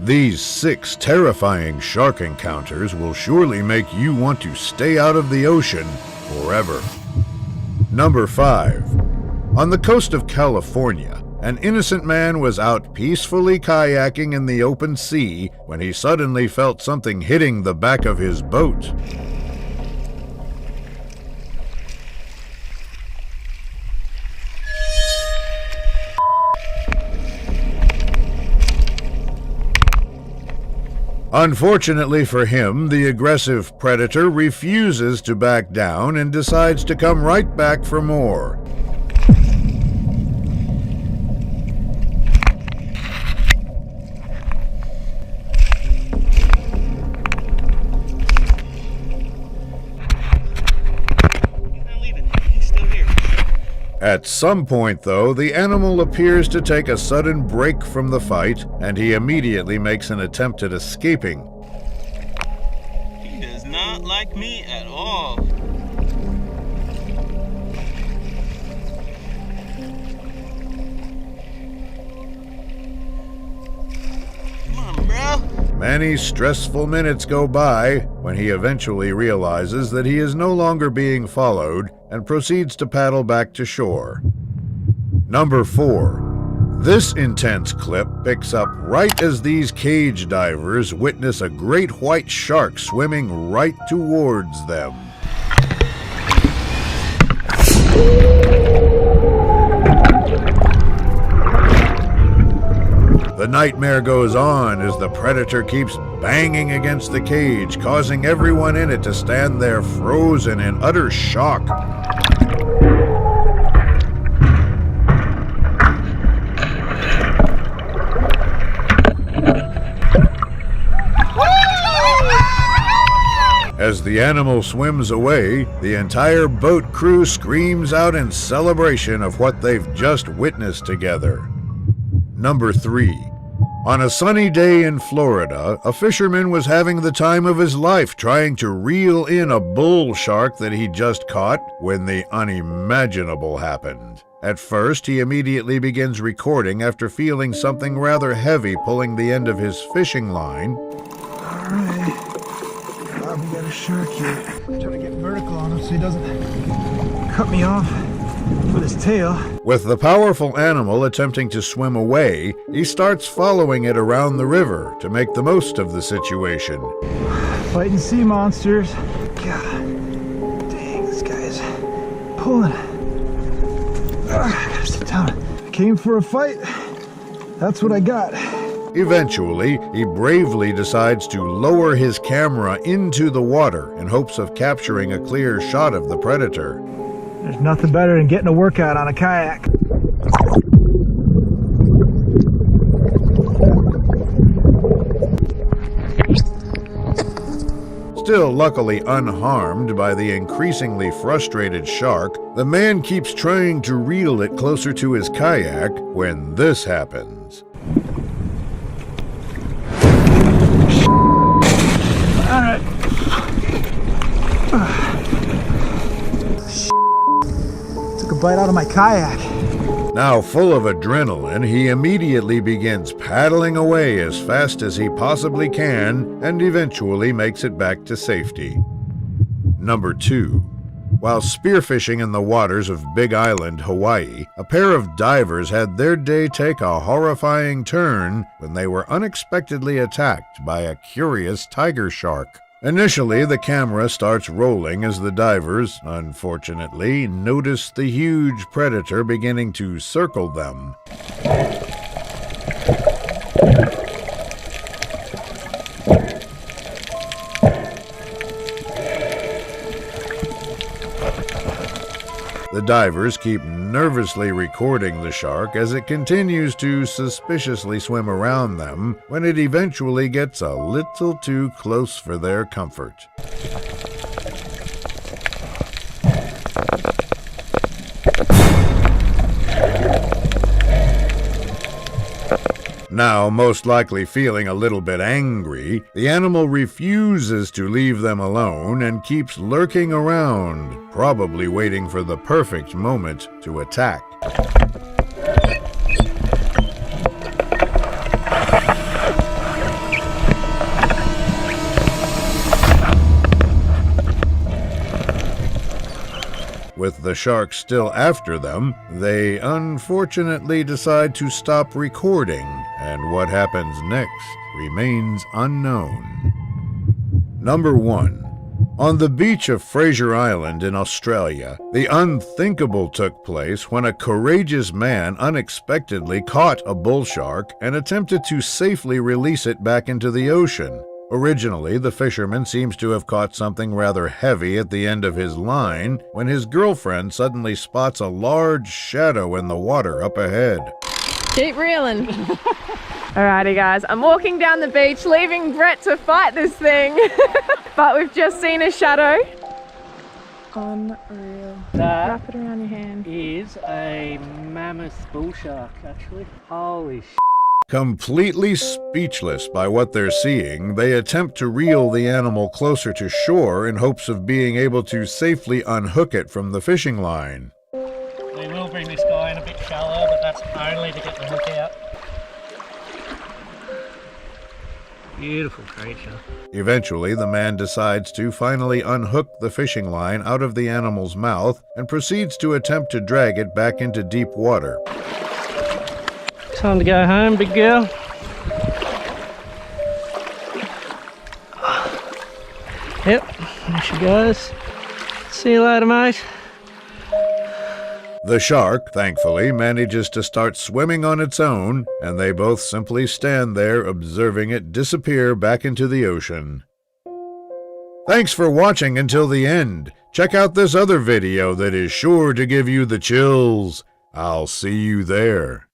These 6 terrifying shark encounters will surely make you want to stay out of the ocean forever. Number 5. On the coast of California, an innocent man was out peacefully kayaking in the open sea when he suddenly felt something hitting the back of his boat. Unfortunately for him, the aggressive predator refuses to back down and decides to come right back for more. At some point, though, the animal appears to take a sudden break from the fight, and he immediately makes an attempt at escaping. He does not like me at all. Come on, bro. Many stressful minutes go by when he eventually realizes that he is no longer being followed and proceeds to paddle back to shore. Number 4. This intense clip picks up right as these cage divers witness a great white shark swimming right towards them. The nightmare goes on as the predator keeps banging against the cage, causing everyone in it to stand there frozen in utter shock. As the animal swims away, the entire boat crew screams out in celebration of what they've just witnessed together. Number 3. On a sunny day in Florida, a fisherman was having the time of his life trying to reel in a bull shark that he just caught when the unimaginable happened. At first, he immediately begins recording after feeling something rather heavy pulling the end of his fishing line. All right. We got a shark here. I'm trying to get vertical on him so he doesn't cut me off with his tail. With the powerful animal attempting to swim away, he starts following it around the river to make the most of the situation. Fighting sea monsters. God, dang, this guy's pulling. I gotta sit down. I came for a fight. That's what I got. Eventually, he bravely decides to lower his camera into the water in hopes of capturing a clear shot of the predator. There's nothing better than getting a workout on a kayak. Still luckily unharmed by the increasingly frustrated shark, the man keeps trying to reel it closer to his kayak when this happens. All right. Took a bite out of my kayak. Now full of adrenaline, he immediately begins paddling away as fast as he possibly can and eventually makes it back to safety. Number 2. While spearfishing in the waters of Big Island, Hawaii, a pair of divers had their day take a horrifying turn when they were unexpectedly attacked by a curious tiger shark. Initially, the camera starts rolling as the divers, unfortunately, notice the huge predator beginning to circle them. The divers keep nervously recording the shark as it continues to suspiciously swim around them when it eventually gets a little too close for their comfort. Now, most likely feeling a little bit angry, the animal refuses to leave them alone and keeps lurking around, probably waiting for the perfect moment to attack. with the shark still after them, they unfortunately decide to stop recording, and what happens next remains unknown. Number 1. On the beach of Fraser Island in Australia, the unthinkable took place when a courageous man unexpectedly caught a bull shark and attempted to safely release it back into the ocean. Originally, the fisherman seems to have caught something rather heavy at the end of his line when his girlfriend suddenly spots a large shadow in the water up ahead. Keep reeling. Alrighty guys, I'm walking down the beach leaving Brett to fight this thing. But we've just seen a shadow. Unreal. Wrap it around your hand. Is a mammoth bull shark, actually. Holy sh**. Completely speechless by what they're seeing, they attempt to reel the animal closer to shore in hopes of being able to safely unhook it from the fishing line. We will bring this guy in a bit shallower, but that's only to get the hook out. Beautiful creature. Eventually, the man decides to finally unhook the fishing line out of the animal's mouth and proceeds to attempt to drag it back into deep water. Time to go home, big girl. Yep, there she goes. See you later, mate. The shark, thankfully, manages to start swimming on its own, and they both simply stand there observing it disappear back into the ocean. Thanks for watching until the end. Check out this other video that is sure to give you the chills. I'll see you there.